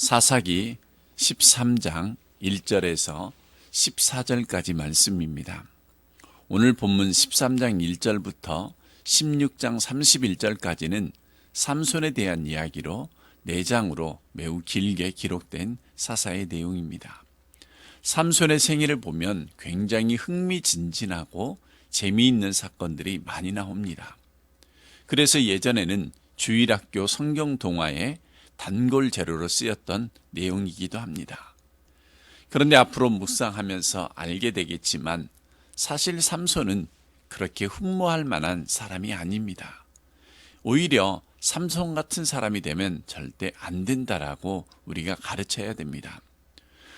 사사기 13장 1절에서 14절까지 말씀입니다. 오늘 본문 13장 1절부터 16장 31절까지는 삼손에 대한 이야기로 4장으로 매우 길게 기록된 사사의 내용입니다. 삼손의 생애를 보면 굉장히 흥미진진하고 재미있는 사건들이 많이 나옵니다. 그래서 예전에는 주일학교 성경 동화에 단골 재료로 쓰였던 내용이기도 합니다. 그런데 앞으로 묵상하면서 알게 되겠지만 사실 삼손은 그렇게 흠모할 만한 사람이 아닙니다. 오히려 삼손 같은 사람이 되면 절대 안 된다라고 우리가 가르쳐야 됩니다.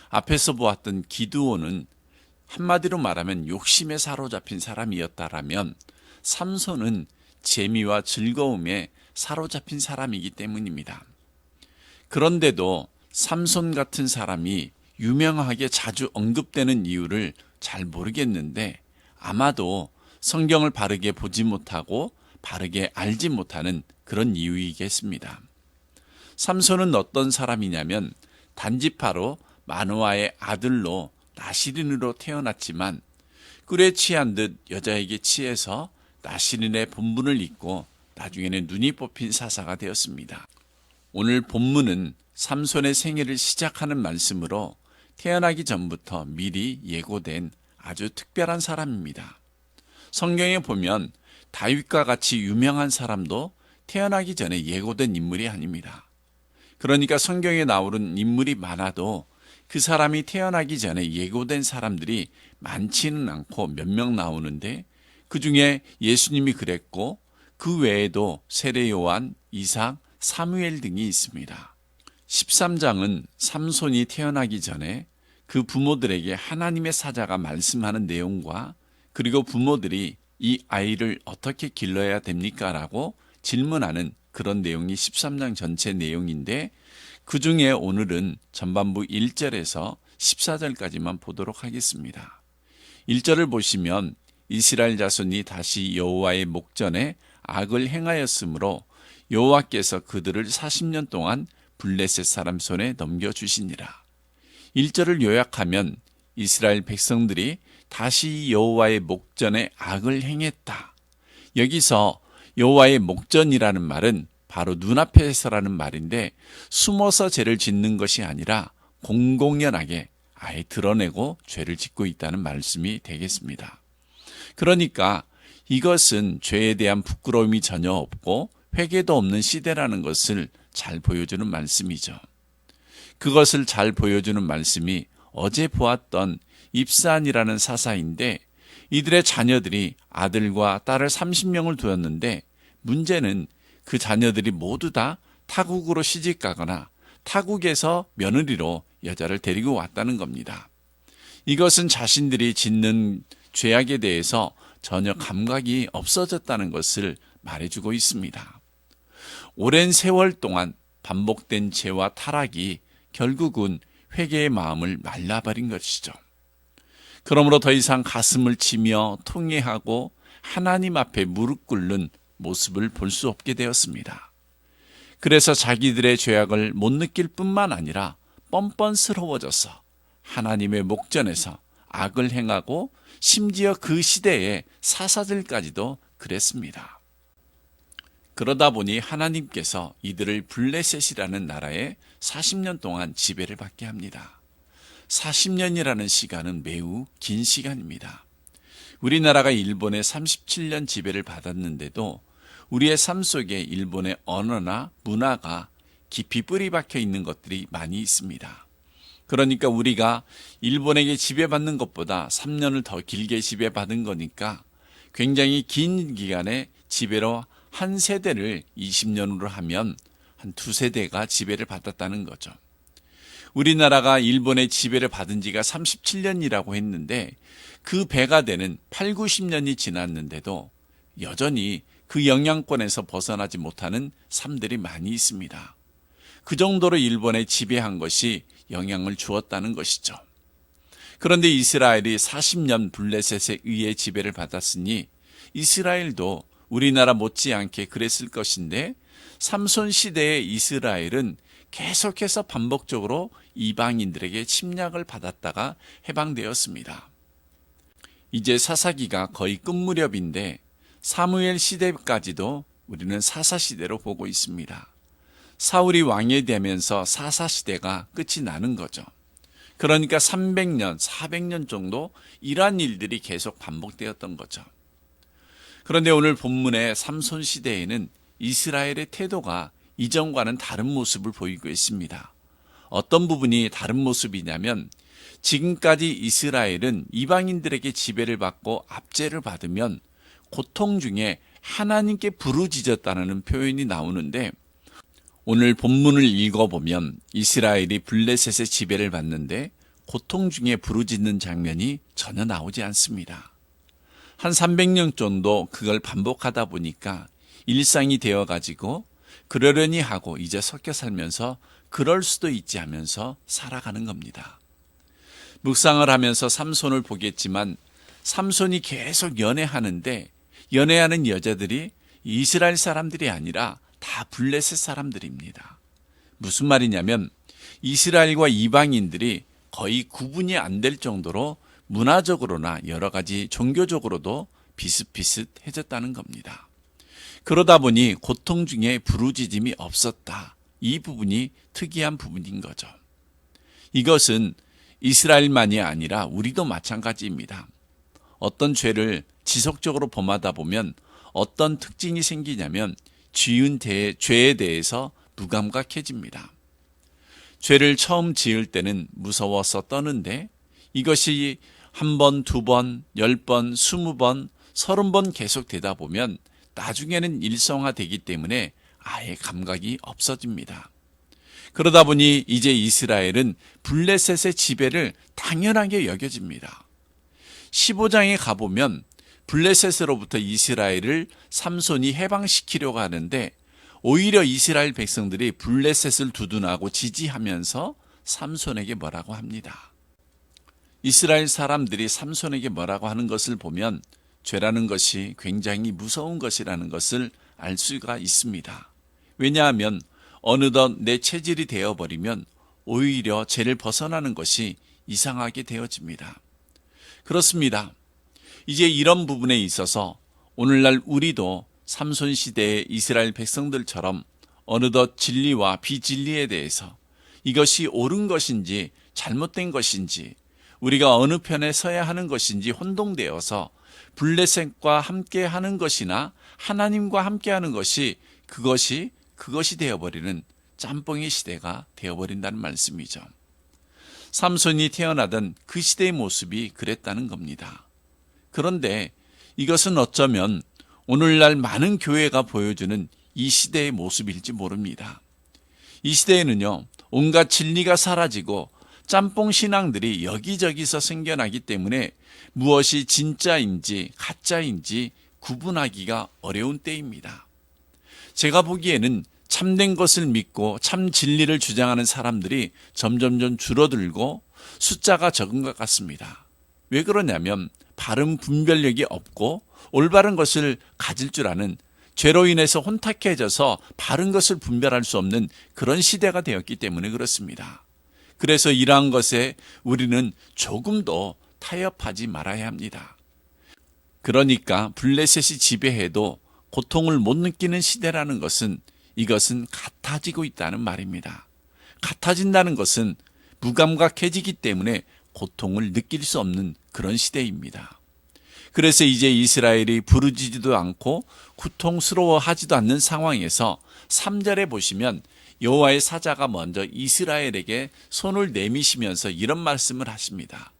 앞에서 보았던 기드온은 한마디로 말하면 욕심에 사로잡힌 사람이었다라면 삼손은 재미와 즐거움에 사로잡힌 사람이기 때문입니다. 그런데도 삼손 같은 사람이 유명하게 자주 언급되는 이유를 잘 모르겠는데 아마도 성경을 바르게 보지 못하고 바르게 알지 못하는 그런 이유이겠습니다. 삼손은 어떤 사람이냐면 단지파로 마노아의 아들로 나시린으로 태어났지만 꿀에 취한 듯 여자에게 취해서 나시린의 본분을 잊고 나중에는 눈이 뽑힌 사사가 되었습니다. 오늘 본문은 삼손의 생애를 시작하는 말씀으로 태어나기 전부터 미리 예고된 아주 특별한 사람입니다. 성경에 보면 다윗과 같이 유명한 사람도 태어나기 전에 예고된 인물이 아닙니다. 그러니까 성경에 나오는 인물이 많아도 그 사람이 태어나기 전에 예고된 사람들이 많지는 않고 몇 명 나오는데 그 중에 예수님이 그랬고 그 외에도 세례 요한, 이삭, 사무엘 등이 있습니다. 13장은 삼손이 태어나기 전에 그 부모들에게 하나님의 사자가 말씀하는 내용과 그리고 부모들이 이 아이를 어떻게 길러야 됩니까? 라고 질문하는 그런 내용이 13장 전체 내용인데 그 중에 오늘은 전반부 1절에서 14절까지만 보도록 하겠습니다. 1절을 보시면 이스라엘 자손이 다시 여호와의 목전에 악을 행하였으므로 여호와께서 그들을 40년 동안 블레셋 사람 손에 넘겨주시니라. 1절을 요약하면 이스라엘 백성들이 다시 여호와의 목전에 악을 행했다. 여기서 여호와의 목전이라는 말은 바로 눈앞에서라는 말인데 숨어서 죄를 짓는 것이 아니라 공공연하게 아예 드러내고 죄를 짓고 있다는 말씀이 되겠습니다. 그러니까 이것은 죄에 대한 부끄러움이 전혀 없고 회개도 없는 시대라는 것을 잘 보여주는 말씀이죠. 그것을 잘 보여주는 말씀이 어제 보았던 입산이라는 사사인데 이들의 자녀들이 아들과 딸을 30명을 두었는데 문제는 그 자녀들이 모두 다 타국으로 시집가거나 타국에서 며느리로 여자를 데리고 왔다는 겁니다. 이것은 자신들이 짓는 죄악에 대해서 전혀 감각이 없어졌다는 것을 말해주고 있습니다. 오랜 세월 동안 반복된 죄와 타락이 결국은 회개의 마음을 말라버린 것이죠. 그러므로 더 이상 가슴을 치며 통회하고 하나님 앞에 무릎 꿇는 모습을 볼 수 없게 되었습니다. 그래서 자기들의 죄악을 못 느낄 뿐만 아니라 뻔뻔스러워져서 하나님의 목전에서 악을 행하고 심지어 그 시대의 사사들까지도 그랬습니다. 그러다 보니 하나님께서 이들을 블레셋이라는 나라에 40년 동안 지배를 받게 합니다. 40년이라는 시간은 매우 긴 시간입니다. 우리나라가 일본의 37년 지배를 받았는데도 우리의 삶 속에 일본의 언어나 문화가 깊이 뿌리 박혀 있는 것들이 많이 있습니다. 그러니까 우리가 일본에게 지배받는 것보다 3년을 더 길게 지배받은 거니까 굉장히 긴 기간의 지배로 한 세대를 20년으로 하면 한 두 세대가 지배를 받았다는 거죠. 우리나라가 일본의 지배를 받은 지가 37년이라고 했는데 그 배가 되는 8, 90년이 지났는데도 여전히 그 영향권에서 벗어나지 못하는 삶들이 많이 있습니다. 그 정도로 일본에 지배한 것이 영향을 주었다는 것이죠. 그런데 이스라엘이 40년 블레셋에 의해 지배를 받았으니 이스라엘도 우리나라 못지않게 그랬을 것인데 삼손 시대의 이스라엘은 계속해서 반복적으로 이방인들에게 침략을 받았다가 해방되었습니다. 이제 사사기가 거의 끝 무렵인데 사무엘 시대까지도 우리는 사사시대로 보고 있습니다. 사울이 왕이 되면서 사사시대가 끝이 나는 거죠. 그러니까 300년, 400년 정도 이러한 일들이 계속 반복되었던 거죠. 그런데 오늘 본문의 삼손 시대에는 이스라엘의 태도가 이전과는 다른 모습을 보이고 있습니다. 어떤 부분이 다른 모습이냐면 지금까지 이스라엘은 이방인들에게 지배를 받고 압제를 받으면 고통 중에 하나님께 부르짖었다는 표현이 나오는데 오늘 본문을 읽어보면 이스라엘이 블레셋의 지배를 받는데 고통 중에 부르짖는 장면이 전혀 나오지 않습니다. 한 300년 정도 그걸 반복하다 보니까 일상이 되어가지고 그러려니 하고 이제 섞여 살면서 그럴 수도 있지 하면서 살아가는 겁니다. 묵상을 하면서 삼손을 보겠지만 삼손이 계속 연애하는데 연애하는 여자들이 이스라엘 사람들이 아니라 다 블레셋 사람들입니다. 무슨 말이냐면 이스라엘과 이방인들이 거의 구분이 안 될 정도로 문화적으로나 여러 가지 종교적으로도 비슷비슷해졌다는 겁니다. 그러다 보니 고통 중에 부르짖음이 없었다. 이 부분이 특이한 부분인 거죠. 이것은 이스라엘만이 아니라 우리도 마찬가지입니다. 어떤 죄를 지속적으로 범하다 보면 어떤 특징이 생기냐면 지은 죄에 대해서 무감각해집니다. 죄를 처음 지을 때는 무서워서 떠는데 이것이 1번, 2번, 10번, 20번, 30번 계속 되다 보면 나중에는 일성화되기 때문에 아예 감각이 없어집니다. 그러다 보니 이제 이스라엘은 블레셋의 지배를 당연하게 여겨집니다. 15장에 가보면 블레셋으로부터 이스라엘을 삼손이 해방시키려고 하는데 오히려 이스라엘 백성들이 블레셋을 두둔하고 지지하면서 삼손에게 뭐라고 합니다. 이스라엘 사람들이 삼손에게 뭐라고 하는 것을 보면 죄라는 것이 굉장히 무서운 것이라는 것을 알 수가 있습니다. 왜냐하면 어느덧 내 체질이 되어버리면 오히려 죄를 벗어나는 것이 이상하게 되어집니다. 그렇습니다. 이제 이런 부분에 있어서 오늘날 우리도 삼손 시대의 이스라엘 백성들처럼 어느덧 진리와 비진리에 대해서 이것이 옳은 것인지 잘못된 것인지 우리가 어느 편에 서야 하는 것인지 혼동되어서 블레셋과 함께 하는 것이나 하나님과 함께 하는 것이 그것이 되어버리는 짬뽕의 시대가 되어버린다는 말씀이죠. 삼손이 태어나던 그 시대의 모습이 그랬다는 겁니다. 그런데 이것은 어쩌면 오늘날 많은 교회가 보여주는 이 시대의 모습일지 모릅니다. 이 시대에는요, 온갖 진리가 사라지고 짬뽕 신앙들이 여기저기서 생겨나기 때문에 무엇이 진짜인지 가짜인지 구분하기가 어려운 때입니다. 제가 보기에는 참된 것을 믿고 참 진리를 주장하는 사람들이 점점점 줄어들고 숫자가 적은 것 같습니다. 왜 그러냐면 바른 분별력이 없고 올바른 것을 가질 줄 아는 죄로 인해서 혼탁해져서 바른 것을 분별할 수 없는 그런 시대가 되었기 때문에 그렇습니다. 그래서 이러한 것에 우리는 조금도 타협하지 말아야 합니다. 그러니까 블레셋이 지배해도 고통을 못 느끼는 시대라는 것은 이것은 같아지고 있다는 말입니다. 같아진다는 것은 무감각해지기 때문에 고통을 느낄 수 없는 그런 시대입니다. 그래서 이제 이스라엘이 부르짖지도 않고 고통스러워하지도 않는 상황에서 3절에 보시면 여호와의 사자가 먼저 이스라엘에게 손을 내미시면서 이런 말씀을 하십니다.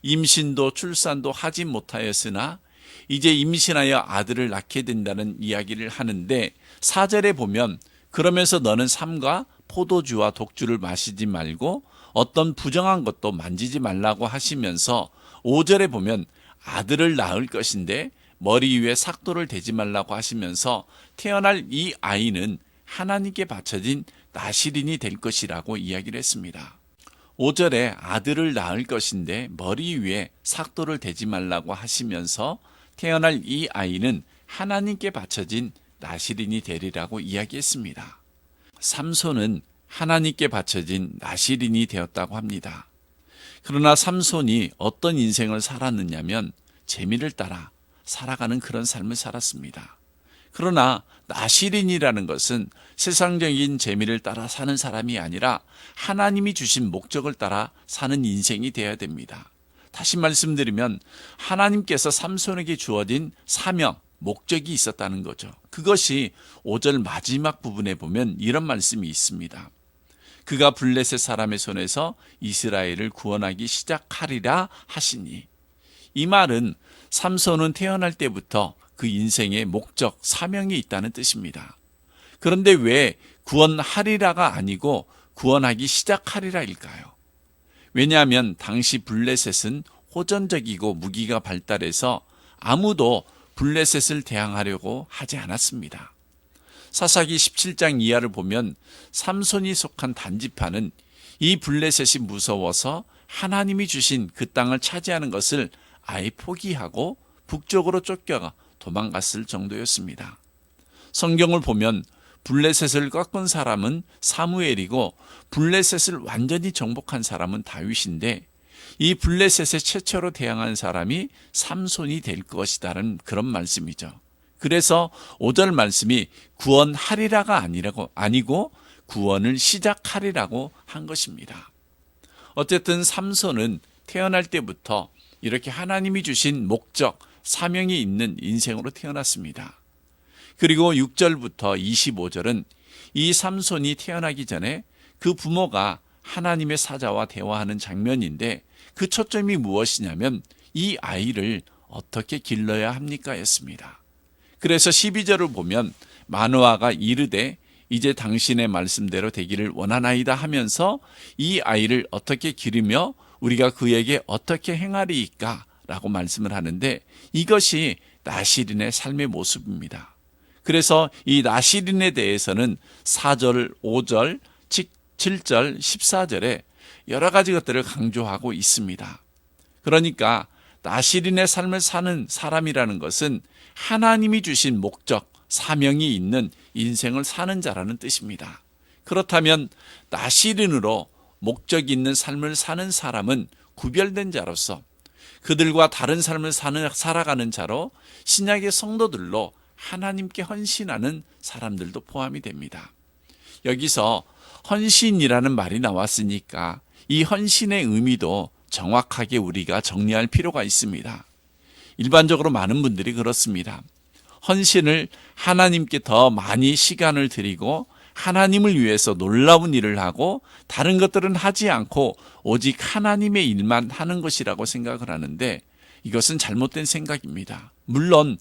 임신도 출산도 하지 못하였으나 이제 임신하여 아들을 낳게 된다는 이야기를 하는데 4절에 보면 그러면서 너는 삼과 포도주와 독주를 마시지 말고 어떤 부정한 것도 만지지 말라고 하시면서 5절에 보면 아들을 낳을 것인데 머리 위에 삭도를 대지 말라고 하시면서 태어날 이 아이는 하나님께 바쳐진 나실인이 될 것이라고 이야기를 했습니다. 5절에 아들을 낳을 것인데 머리 위에 삭도를 대지 말라고 하시면서 태어날 이 아이는 하나님께 바쳐진 나실인이 되리라고 이야기했습니다. 삼손은 하나님께 바쳐진 나실인이 되었다고 합니다. 그러나 삼손이 어떤 인생을 살았느냐면 재미를 따라 살아가는 그런 삶을 살았습니다. 그러나 나실인이라는 것은 세상적인 재미를 따라 사는 사람이 아니라 하나님이 주신 목적을 따라 사는 인생이 되어야 됩니다. 다시 말씀드리면 하나님께서 삼손에게 주어진 사명, 목적이 있었다는 거죠. 그것이 5절 마지막 부분에 보면 이런 말씀이 있습니다. 그가 블레셋 사람의 손에서 이스라엘을 구원하기 시작하리라 하시니, 이 말은 삼손은 태어날 때부터 그 인생의 목적, 사명이 있다는 뜻입니다. 그런데 왜 구원하리라가 아니고 구원하기 시작하리라일까요? 왜냐하면 당시 블레셋은 호전적이고 무기가 발달해서 아무도 블레셋을 대항하려고 하지 않았습니다. 사사기 17장 이하를 보면 삼손이 속한 단지파는 이 블레셋이 무서워서 하나님이 주신 그 땅을 차지하는 것을 아예 포기하고 북쪽으로 쫓겨가 도망갔을 정도였습니다. 성경을 보면 블레셋을 꺾은 사람은 사무엘이고 블레셋을 완전히 정복한 사람은 다윗인데, 이 블레셋에 최초로 대항한 사람이 삼손이 될 것이다라는 그런 말씀이죠. 그래서 5절 말씀이 구원하리라가 아니고 구원을 시작하리라고 한 것입니다. 어쨌든 삼손은 태어날 때부터 이렇게 하나님이 주신 목적, 사명이 있는 인생으로 태어났습니다. 그리고 6절부터 25절은 이 삼손이 태어나기 전에 그 부모가 하나님의 사자와 대화하는 장면인데, 그 초점이 무엇이냐면 이 아이를 어떻게 길러야 합니까? 였습니다. 그래서 12절을 보면 마노아가 이르되 이제 당신의 말씀대로 되기를 원하나이다 하면서 이 아이를 어떻게 기르며 우리가 그에게 어떻게 행하리이까? 라고 말씀을 하는데, 이것이 나실인의 삶의 모습입니다. 그래서 이 나실인에 대해서는 4절, 5절, 7절, 14절에 여러 가지 것들을 강조하고 있습니다. 그러니까 나실인의 삶을 사는 사람이라는 것은 하나님이 주신 목적, 사명이 있는 인생을 사는 자라는 뜻입니다. 그렇다면 나실인으로 목적이 있는 삶을 사는 사람은 구별된 자로서 그들과 다른 삶을 살아가는 자로 신약의 성도들로 하나님께 헌신하는 사람들도 포함이 됩니다. 여기서 헌신이라는 말이 나왔으니까 이 헌신의 의미도 정확하게 우리가 정리할 필요가 있습니다. 일반적으로 많은 분들이 그렇습니다. 헌신을 하나님께 더 많이 시간을 드리고 하나님을 위해서 놀라운 일을 하고 다른 것들은 하지 않고 오직 하나님의 일만 하는 것이라고 생각을 하는데, 이것은 잘못된 생각입니다. 물론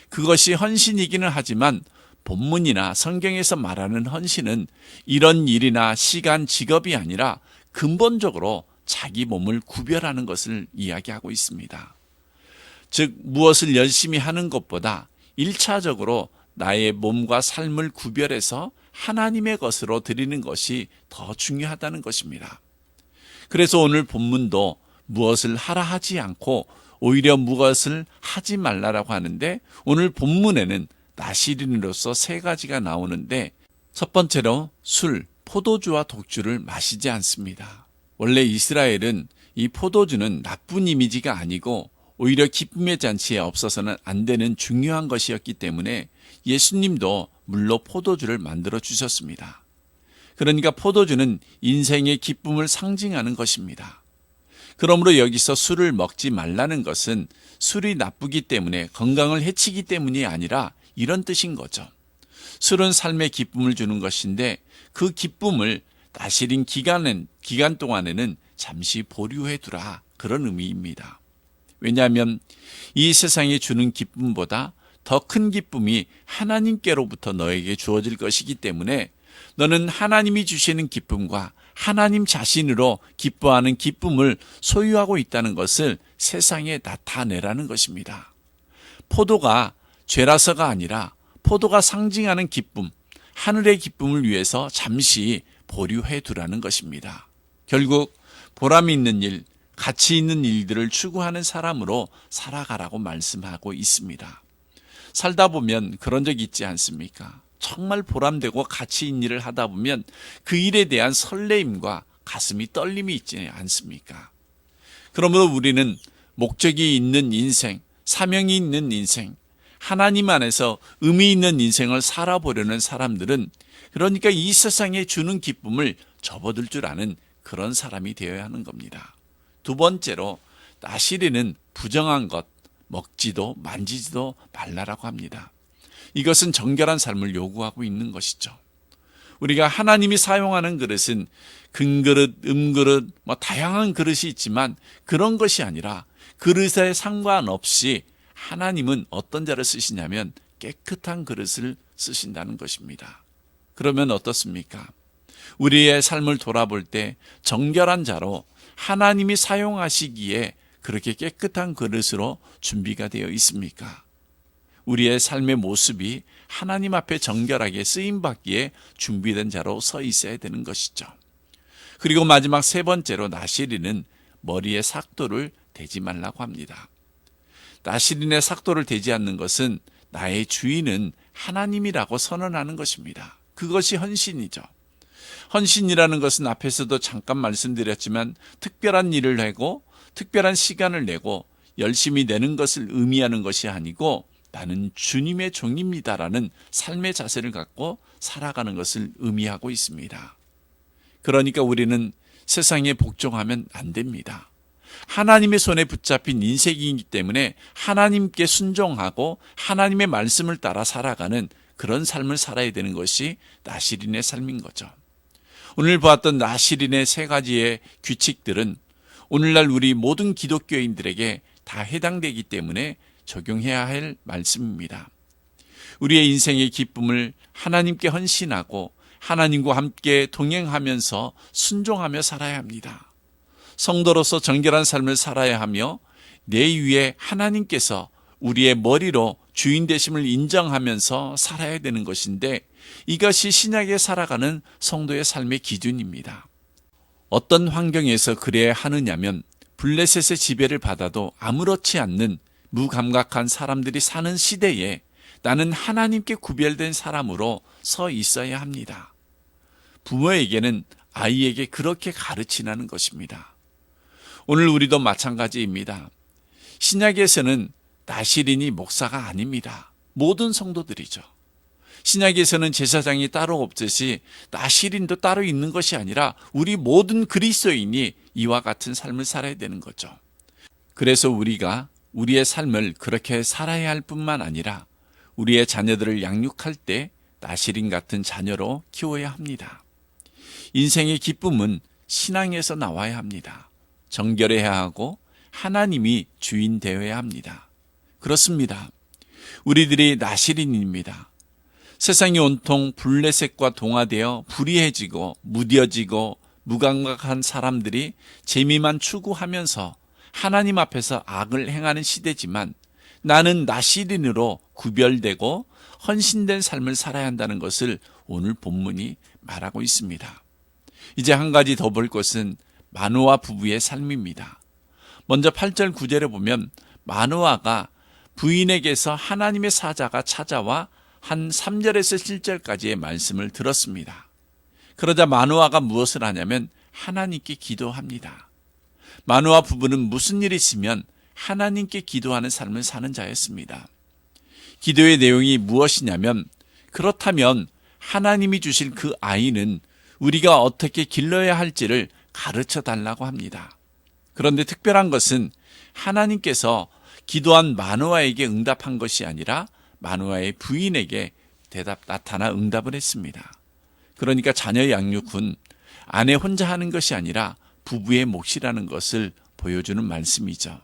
그것이 헌신이기는 하지만 본문이나 성경에서 말하는 헌신은 이런 일이나 시간, 직업이 아니라 근본적으로 자기 몸을 구별하는 것을 이야기하고 있습니다. 즉 무엇을 열심히 하는 것보다 1차적으로 나의 몸과 삶을 구별해서 하나님의 것으로 드리는 것이 더 중요하다는 것입니다. 그래서 오늘 본문도 무엇을 하라 하지 않고 오히려 무엇을 하지 말라라고 하는데, 오늘 본문에는 나실인으로서 3가지가 나오는데, 첫 번째로 술, 포도주와 독주를 마시지 않습니다. 원래 이스라엘은 이 포도주는 나쁜 이미지가 아니고 오히려 기쁨의 잔치에 없어서는 안 되는 중요한 것이었기 때문에 예수님도 물로 포도주를 만들어 주셨습니다. 그러니까 포도주는 인생의 기쁨을 상징하는 것입니다. 그러므로 여기서 술을 먹지 말라는 것은 술이 나쁘기 때문에, 건강을 해치기 때문이 아니라 이런 뜻인 거죠. 술은 삶의 기쁨을 주는 것인데 그 기쁨을 나실인 기간 동안에는 잠시 보류해 두라, 그런 의미입니다. 왜냐하면 이 세상이 주는 기쁨보다 더 큰 기쁨이 하나님께로부터 너에게 주어질 것이기 때문에 너는 하나님이 주시는 기쁨과 하나님 자신으로 기뻐하는 기쁨을 소유하고 있다는 것을 세상에 나타내라는 것입니다. 포도가 죄라서가 아니라 포도가 상징하는 기쁨, 하늘의 기쁨을 위해서 잠시 보류해 두라는 것입니다. 결국 보람 있는 일, 가치 있는 일들을 추구하는 사람으로 살아가라고 말씀하고 있습니다. 살다 보면 그런 적 있지 않습니까? 정말 보람되고 가치 있는 일을 하다 보면 그 일에 대한 설레임과 가슴이 떨림이 있지 않습니까? 그러므로 우리는 목적이 있는 인생, 사명이 있는 인생, 하나님 안에서 의미 있는 인생을 살아보려는 사람들은, 그러니까 이 세상에 주는 기쁨을 접어들 줄 아는 그런 사람이 되어야 하는 겁니다. 두 번째로, 나시리는 부정한 것, 먹지도 만지지도 말라라고 합니다. 이것은 정결한 삶을 요구하고 있는 것이죠. 우리가 하나님이 사용하는 그릇은 금그릇, 음그릇, 다양한 그릇이 있지만 그런 것이 아니라 그릇에 상관없이 하나님은 어떤 자를 쓰시냐면 깨끗한 그릇을 쓰신다는 것입니다. 그러면 어떻습니까? 우리의 삶을 돌아볼 때 정결한 자로 하나님이 사용하시기에 그렇게 깨끗한 그릇으로 준비가 되어 있습니까? 우리의 삶의 모습이 하나님 앞에 정결하게 쓰임받기에 준비된 자로 서 있어야 되는 것이죠. 그리고 마지막 세 번째로, 나시린은 머리에 삭도를 대지 말라고 합니다. 나시린의 삭도를 대지 않는 것은 나의 주인은 하나님이라고 선언하는 것입니다. 그것이 헌신이죠. 헌신이라는 것은 앞에서도 잠깐 말씀드렸지만 특별한 일을 하고 특별한 시간을 내고 열심히 내는 것을 의미하는 것이 아니고, 나는 주님의 종입니다라는 삶의 자세를 갖고 살아가는 것을 의미하고 있습니다. 그러니까 우리는 세상에 복종하면 안 됩니다. 하나님의 손에 붙잡힌 인생이기 때문에 하나님께 순종하고 하나님의 말씀을 따라 살아가는 그런 삶을 살아야 되는 것이 나시린의 삶인 거죠. 오늘 보았던 나시린의 세 가지의 규칙들은 오늘날 우리 모든 기독교인들에게 다 해당되기 때문에 적용해야 할 말씀입니다. 우리의 인생의 기쁨을 하나님께 헌신하고 하나님과 함께 동행하면서 순종하며 살아야 합니다. 성도로서 정결한 삶을 살아야 하며 내 위에 하나님께서 우리의 머리로 주인 되심을 인정하면서 살아야 되는 것인데, 이것이 신약에 살아가는 성도의 삶의 기준입니다. 어떤 환경에서 그래야 하느냐면, 블레셋의 지배를 받아도 아무렇지 않는 무감각한 사람들이 사는 시대에 나는 하나님께 구별된 사람으로 서 있어야 합니다. 부모에게는 아이에게 그렇게 가르치라는 것입니다. 오늘 우리도 마찬가지입니다. 신약에서는 나시린이 목사가 아닙니다. 모든 성도들이죠. 신약에서는 제사장이 따로 없듯이 나시린도 따로 있는 것이 아니라 우리 모든 그리스도인이 이와 같은 삶을 살아야 되는 거죠. 그래서 우리가 우리의 삶을 그렇게 살아야 할 뿐만 아니라 우리의 자녀들을 양육할 때 나시린 같은 자녀로 키워야 합니다. 인생의 기쁨은 신앙에서 나와야 합니다. 정결해야 하고 하나님이 주인 되어야 합니다. 그렇습니다. 우리들이 나시린입니다. 세상이 온통 블레셋과 동화되어 불의해지고 무뎌지고 무감각한 사람들이 재미만 추구하면서 하나님 앞에서 악을 행하는 시대지만, 나는 나시린으로 구별되고 헌신된 삶을 살아야 한다는 것을 오늘 본문이 말하고 있습니다. 이제 한 가지 더 볼 것은 마노아 부부의 삶입니다. 먼저 8절 9절에 보면 마노아가 부인에게서 하나님의 사자가 찾아와 한 3절에서 7절까지의 말씀을 들었습니다. 그러자 마노아가 무엇을 하냐면 하나님께 기도합니다. 마노아 부부는 무슨 일이 있으면 하나님께 기도하는 삶을 사는 자였습니다. 기도의 내용이 무엇이냐면, 그렇다면 하나님이 주실 그 아이는 우리가 어떻게 길러야 할지를 가르쳐 달라고 합니다. 그런데 특별한 것은 하나님께서 기도한 마노아에게 응답한 것이 아니라 마노아의 부인에게 나타나 응답을 했습니다. 그러니까 자녀 양육은 아내 혼자 하는 것이 아니라 부부의 몫이라는 것을 보여주는 말씀이죠.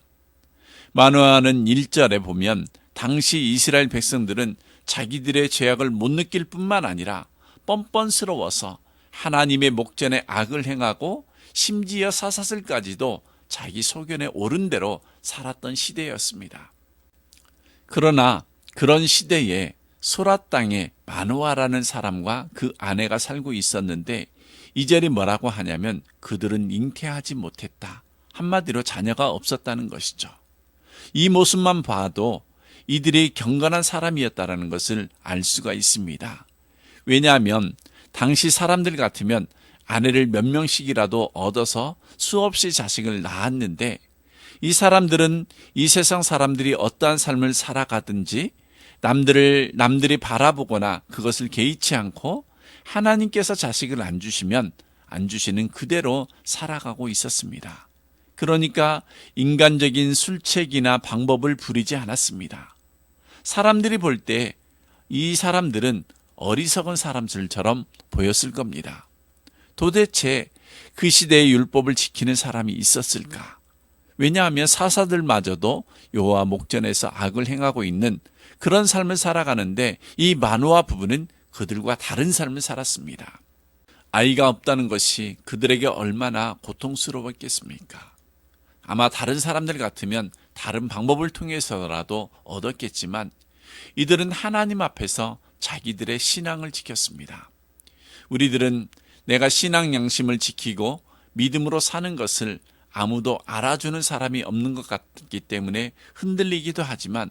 마노아는 1절에 보면 당시 이스라엘 백성들은 자기들의 죄악을 못 느낄 뿐만 아니라 뻔뻔스러워서 하나님의 목전에 악을 행하고 심지어 사사슬까지도 자기 소견에 옳은 대로 살았던 시대였습니다. 그러나 그런 시대에 소라 땅에 마노아라는 사람과 그 아내가 살고 있었는데, 이 절이 뭐라고 하냐면 그들은 잉태하지 못했다. 한마디로 자녀가 없었다는 것이죠. 이 모습만 봐도 이들이 경건한 사람이었다는 것을 알 수가 있습니다. 왜냐하면 당시 사람들 같으면 아내를 몇 명씩이라도 얻어서 수없이 자식을 낳았는데, 이 사람들은 이 세상 사람들이 어떠한 삶을 살아가든지 남들이 바라보거나 그것을 개의치 않고 하나님께서 자식을 안 주시면 안 주시는 그대로 살아가고 있었습니다. 그러니까 인간적인 술책이나 방법을 부리지 않았습니다. 사람들이 볼 때 이 사람들은 어리석은 사람들처럼 보였을 겁니다. 도대체 그 시대의 율법을 지키는 사람이 있었을까? 왜냐하면 사사들마저도 여호와 목전에서 악을 행하고 있는 그런 삶을 살아가는데, 이 마노아 부부는 그들과 다른 삶을 살았습니다. 아이가 없다는 것이 그들에게 얼마나 고통스러웠겠습니까? 아마 다른 사람들 같으면 다른 방법을 통해서라도 얻었겠지만, 이들은 하나님 앞에서 자기들의 신앙을 지켰습니다. 우리들은 내가 신앙 양심을 지키고 믿음으로 사는 것을 아무도 알아주는 사람이 없는 것 같기 때문에 흔들리기도 하지만,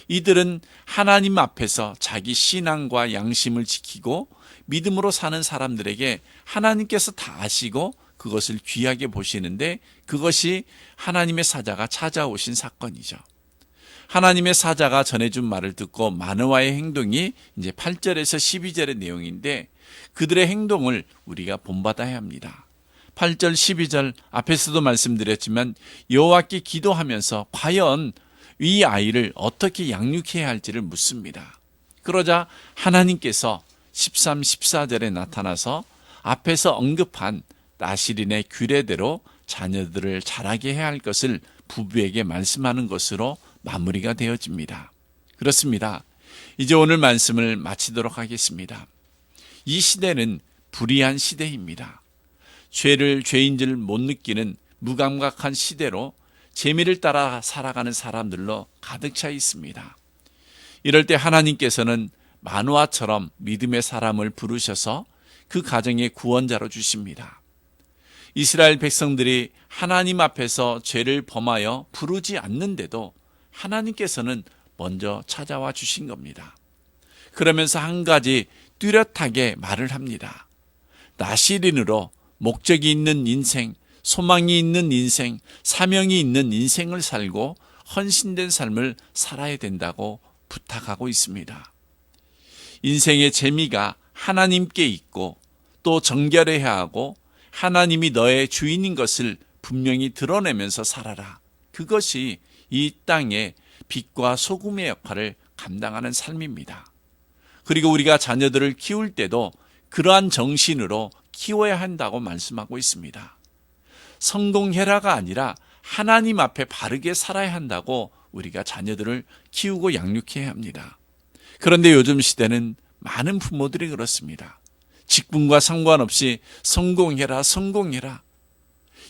이들은 하나님 앞에서 자기 신앙과 양심을 지키고 믿음으로 사는 사람들에게 하나님께서 다 아시고 그것을 귀하게 보시는데, 그것이 하나님의 사자가 찾아오신 사건이죠. 하나님의 사자가 전해준 말을 듣고 마노아의 행동이 이제 8절에서 12절의 내용인데, 그들의 행동을 우리가 본받아야 합니다. 8절 12절 앞에서도 말씀드렸지만, 여호와께 기도하면서 과연 이 아이를 어떻게 양육해야 할지를 묻습니다. 그러자 하나님께서 13, 14절에 나타나서 앞에서 언급한 나실인의 규례대로 자녀들을 자라게 해야 할 것을 부부에게 말씀하는 것으로 마무리가 되어집니다. 그렇습니다. 이제 오늘 말씀을 마치도록 하겠습니다. 이 시대는 불의한 시대입니다. 죄를 죄인 줄 못 느끼는 무감각한 시대로 재미를 따라 살아가는 사람들로 가득 차 있습니다. 이럴 때 하나님께서는 마노아처럼 믿음의 사람을 부르셔서 그 가정의 구원자로 주십니다. 이스라엘 백성들이 하나님 앞에서 죄를 범하여 부르지 않는데도 하나님께서는 먼저 찾아와 주신 겁니다. 그러면서 한 가지 뚜렷하게 말을 합니다. 나실인으로 목적이 있는 인생, 소망이 있는 인생, 사명이 있는 인생을 살고 헌신된 삶을 살아야 된다고 부탁하고 있습니다. 인생의 재미가 하나님께 있고 또 정결해야 하고, 하나님이 너의 주인인 것을 분명히 드러내면서 살아라. 그것이 이 땅의 빛과 소금의 역할을 감당하는 삶입니다. 그리고 우리가 자녀들을 키울 때도 그러한 정신으로 키워야 한다고 말씀하고 있습니다. 성공해라가 아니라 하나님 앞에 바르게 살아야 한다고 우리가 자녀들을 키우고 양육해야 합니다. 그런데 요즘 시대는 많은 부모들이 그렇습니다. 직분과 상관없이 성공해라, 성공해라.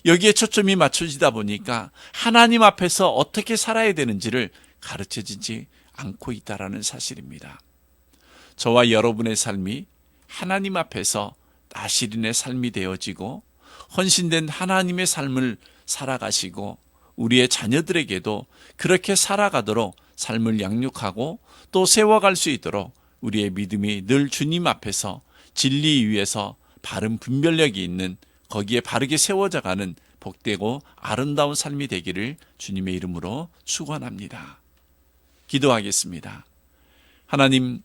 여기에 초점이 맞춰지다 보니까 하나님 앞에서 어떻게 살아야 되는지를 가르쳐지지 않고 있다는 사실입니다. 저와 여러분의 삶이 하나님 앞에서 나실인의 삶이 되어지고 헌신된 하나님의 삶을 살아가시고, 우리의 자녀들에게도 그렇게 살아가도록 삶을 양육하고 또 세워갈 수 있도록 우리의 믿음이 늘 주님 앞에서 진리 위에서 바른 분별력이 있는, 거기에 바르게 세워져가는 복되고 아름다운 삶이 되기를 주님의 이름으로 축원합니다. 기도하겠습니다. 하나님,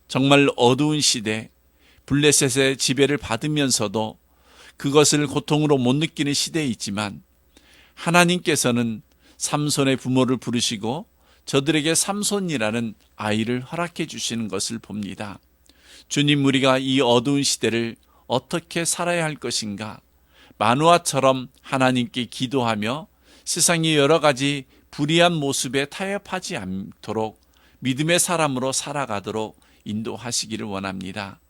정말 어두운 시대, 블레셋의 지배를 받으면서도 그것을 고통으로 못 느끼는 시대에 있지만, 하나님께서는 삼손의 부모를 부르시고 저들에게 삼손이라는 아이를 허락해 주시는 것을 봅니다. 주님, 우리가 이 어두운 시대를 어떻게 살아야 할 것인가? 마노아처럼 하나님께 기도하며 세상의 여러 가지 불의한 모습에 타협하지 않도록 믿음의 사람으로 살아가도록 인도하시기를 원합니다.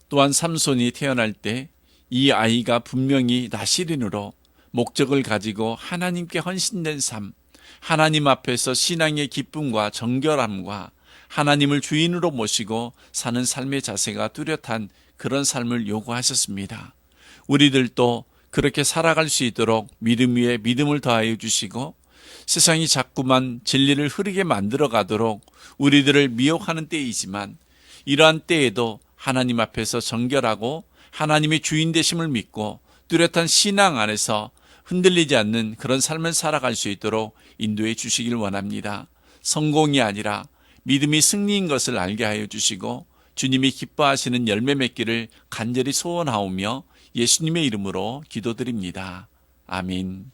또한 삼손이 태어날 때 이 아이가 분명히 나실인으로 목적을 가지고 하나님께 헌신된 삶, 하나님 앞에서 신앙의 기쁨과 정결함과 하나님을 주인으로 모시고 사는 삶의 자세가 뚜렷한 그런 삶을 요구하셨습니다. 우리들도 그렇게 살아갈 수 있도록 믿음 위에 믿음을 더하여 주시고, 세상이 자꾸만 진리를 흐르게 만들어 가도록 우리들을 미혹하는 때이지만, 이러한 때에도 하나님 앞에서 정결하고 하나님의 주인 되심을 믿고 뚜렷한 신앙 안에서 흔들리지 않는 그런 삶을 살아갈 수 있도록 인도해 주시길 원합니다. 성공이 아니라 믿음이 승리인 것을 알게 하여 주시고 주님이 기뻐하시는 열매 맺기를 간절히 소원하오며 예수님의 이름으로 기도드립니다. 아멘.